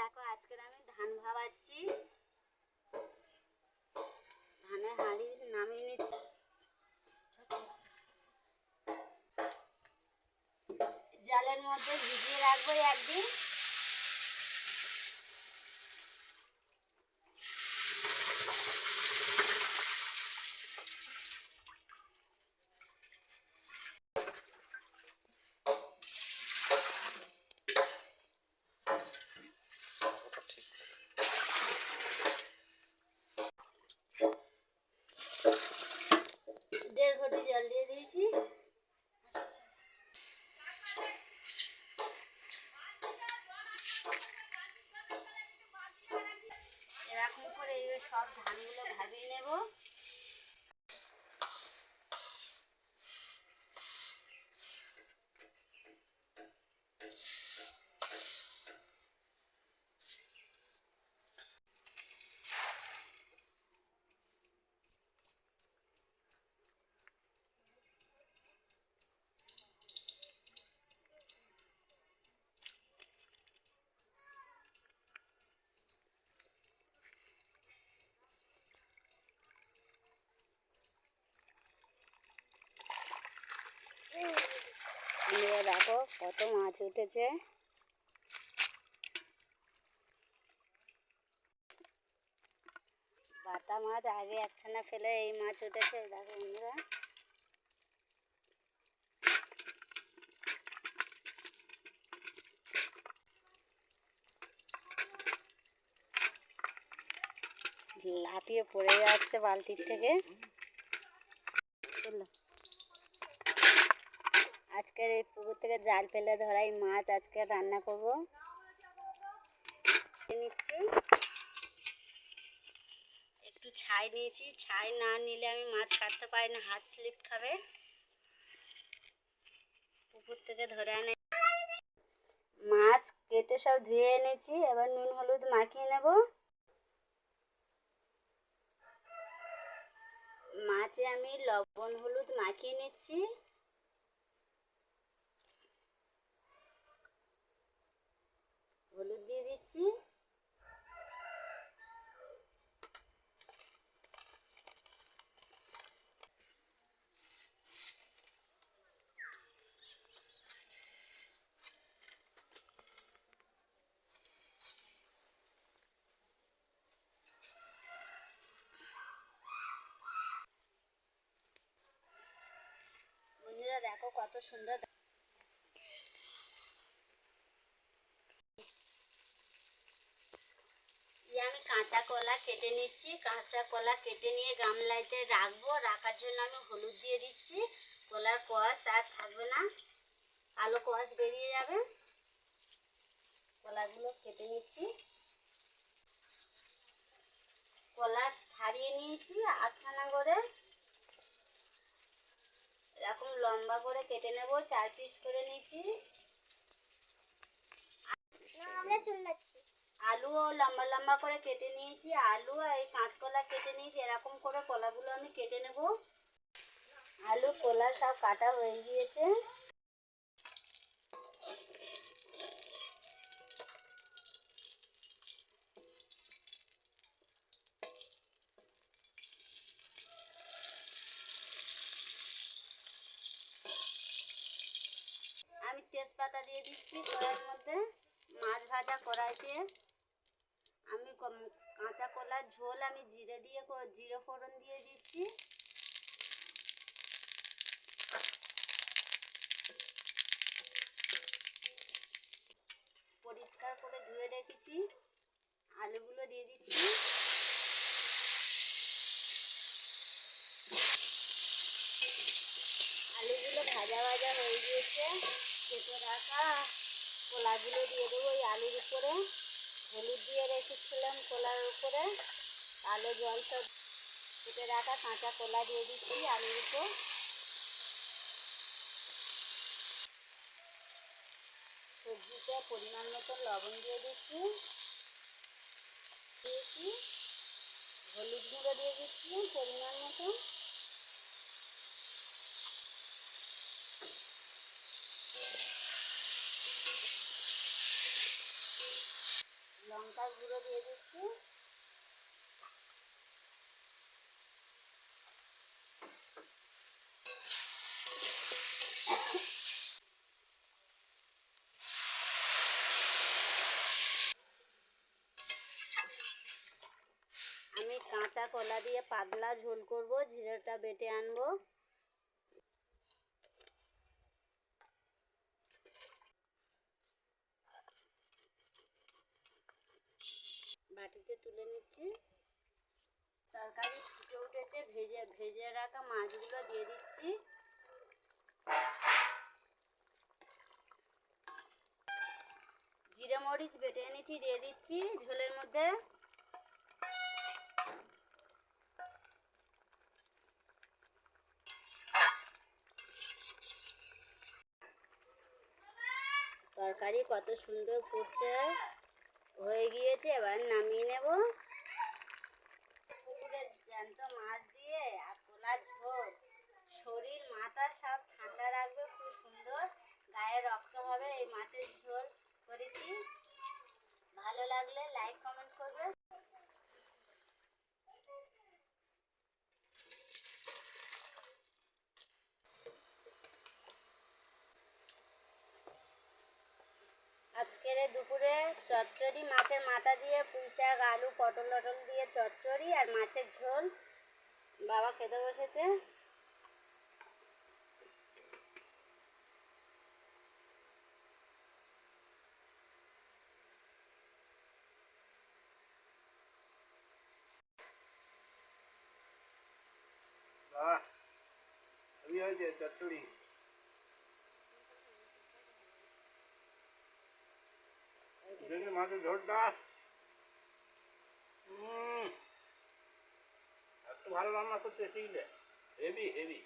দেখো আজকের আমি ধান ভাবাচ্ছি, ধানের হাঁড়ি নামিয়ে নিচ্ছি, জলের মধ্যে ভিজিয়ে রাখবো একদিন। দেড় ঘটি জল দিয়ে দিয়েছি। এরকম করে সব ধানগুলো ভাবিয়ে নেব। দেখো কত মাছ উঠেছে। বাটা মাছ আগে একখানা ফেলে এই মাছ উঠেছে। দেখো বন্ধুরা, লাফিয়ে পড়ে যাচ্ছে বালতির থেকে। আজকের এই পুকুর থেকে জাল ফেলে ধরাই মাছ আজকে রান্না করব। নিচ্ছি, একটু ছাই নিয়েছি, ছাই না নিলে আমি মাছ কাটতে পারি না, হাত স্লিপ খাবে। পুকুর থেকে ধরে আনে মাছ কেটে সব ধুয়ে এনেছি। এবার নুন হলুদ মাখিয়ে নেব। মাছে আমি লবণ হলুদ মাখিয়ে নিচ্ছি। হলুদ দিয়ে দিচ্ছি, বন্ধুরা দেখো কত সুন্দর। আমি কাঁচা কলা কেটে নিচ্ছি। কাঁচা কলা কেটে নিয়ে গামলাতে রাখবো। রাখার জন্য আমি হলুদ দিয়ে দিচ্ছি। কলার কোয়াশ আর থাকবে না, কালো কোয়াশ বেরিয়ে যাবে। কলাগুলো কেটে নিচ্ছি। কলা ছাড়িয়ে নিয়েছি আটখানা করে, এরকম লম্বা করে কেটে নেব। 4 পিস করে নিয়েছি। আলুও লম্বা লম্বা করে কেটে নিয়েছি। আলু আর এই কাঁচকলা কেটে নিয়েছি। এরকম করে কলাগুলো আমি কেটে নেব। আলু কলা সব কাটা হয়ে গিয়েছে। আমি তেজপাতা দিয়ে দিচ্ছি কড়াইয়ের মধ্যে। মাছ ভাজা কড়াইতে আমি কাঁচা কলার ঝোল আমি জিরে ফোড়ন দিয়ে দিচ্ছি। পরিষ্কার করে ধুয়ে রেখেছি আলুগুলো দিয়ে দিচ্ছি। আলুগুলো ভাজা ভাজা হয়ে গিয়েছে। কেটে রাখা কলাগুলো দিয়ে দেবো ওই আলুর উপরে। হলুদ দিয়ে রেখেছিলাম কলার উপরে। কালো জলটা কেটে রাখা কাঁচা কলা দিয়ে দিচ্ছি আলুর উপর। সবজিতে পরিমাণ মতো লবণ দিয়ে দিচ্ছি। হলুদ গুঁড়ো দিয়ে দিচ্ছি পরিমাণ মতো। লঙ্কার গুঁড়ো দিয়ে দিচ্ছি। আমি কাঁচা কলা দিয়ে পাতলা ঝোল করব, জিরেটা বেটে আনবো। বাটিতে তুলে নিচ্ছি। তরকারি ফুটে উঠেছে, ভেজে ভেজে রাখা মাছগুলো দিয়ে দিচ্ছি। জিরে মরিচ বেটে এনেছি, দিয়ে দিচ্ছি ঝোলের মধ্যে। তরকারি কত সুন্দর ফুটছে, হয়ে গিয়েছে, এবার নামিয়ে নেব। পুকুরের জ্যান্ত মাছ দিয়ে আর কলার ঝোল, শরীর মাথা সব ঠান্ডা রাখবে, খুব সুন্দর, গায়ে রক্ত হবে। এই মাছের ঝোল করেছি। ভালো লাগলে লাইক কমেন্ট করবে। আজকের দুপুরে চচ্চড়ি, মাছের মাথা দিয়ে পুঁই শাক, আলু, পটল টটল দিয়ে চচ্চড়ি আর মাছের ঝোল। বাবা খেতে বসেছে। চচ্চড়ি মাছের ঝোলটা একটু ভালো রান্না করতে শিখলে হেভি হেভি।